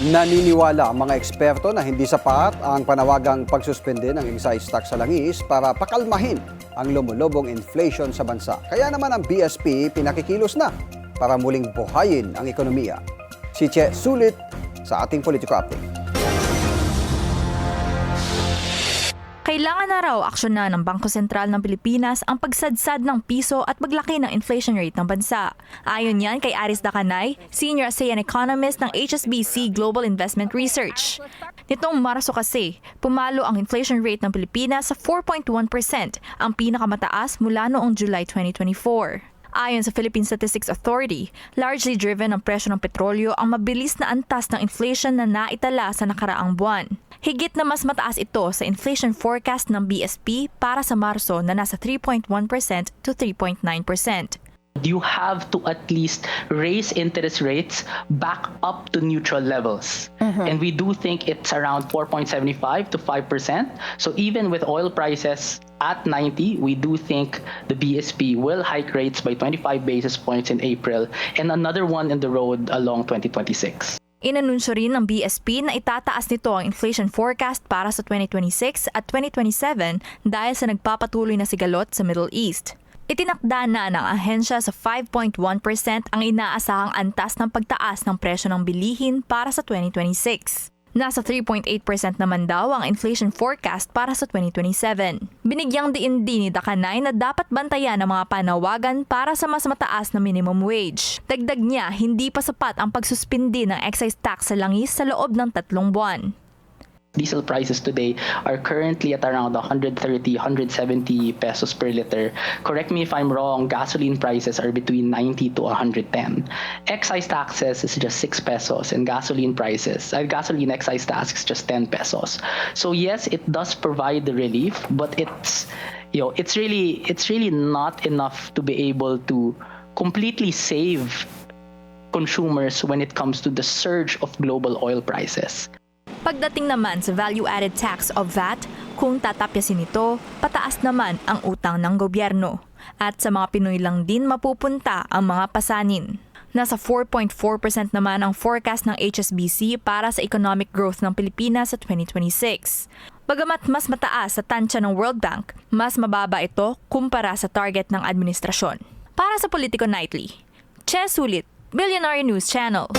Naniniwala ang mga eksperto na hindi sapat ang panawagang pagsuspende ng excise tax sa langis para pakalmahin ang lumulubong inflation sa bansa. Kaya naman ang BSP pinakikilos na para muling buhayin ang ekonomiya. Si Che Sulit sa ating Politico Update. Kailangan na raw aksyonan ng Bangko Sentral ng Pilipinas ang pagsadsad ng piso at paglaki ng inflation rate ng bansa. Ayon yan kay Aris Dacanay, Senior ASEAN Economist ng HSBC Global Investment Research. Nitong Marso kasi, pumalo ang inflation rate ng Pilipinas sa 4.1%, ang pinakamataas mula noong July 2024. Ayon sa Philippine Statistics Authority, largely driven ang presyo ng petrolyo ang mabilis na antas ng inflation na naitala sa nakaraang buwan. Higit na mas mataas ito sa inflation forecast ng BSP para sa Marso na nasa 3.1% to 3.9%. You have to at least raise interest rates back up to neutral levels. And we do think it's around 4.75 to 5%. So even with oil prices at 90, we do think the BSP will hike rates by 25 basis points in April and another one in the road along 2026. Inanunsyo rin ng BSP na itataas nito ang inflation forecast para sa 2026 at 2027 dahil sa nagpapatuloy na sigalot sa Middle East. Itinakda na ng ahensya sa 5.1% ang inaasahang antas ng pagtaas ng presyo ng bilihin para sa 2026. Nasa 3.8% naman daw ang inflation forecast para sa 2027. Binigyang diin din ni Dacanay na dapat bantayan ang mga panawagan para sa mas mataas na minimum wage. Dagdag niya, hindi pa sapat ang pagsuspindi ng excise tax sa langis sa loob ng 3 buwan. Diesel prices today are currently at around 130, 170 pesos per liter. Correct me if I'm wrong, gasoline prices are between 90 to 110. Excise taxes is just 6 pesos and gasoline excise tax is just 10 pesos. So yes, it does provide the relief, but it's really not enough to be able to completely save consumers when it comes to the surge of global oil prices. Pagdating naman sa value-added tax o VAT, kung tatapyasin ito, pataas naman ang utang ng gobyerno. At sa mga Pinoy lang din mapupunta ang mga pasanin. Nasa 4.4% naman ang forecast ng HSBC para sa economic growth ng Pilipinas sa 2026. Bagamat mas mataas sa tansya ng World Bank, mas mababa ito kumpara sa target ng administrasyon. Para sa Politico Nightly, Che Sulit, Billionaire News Channel.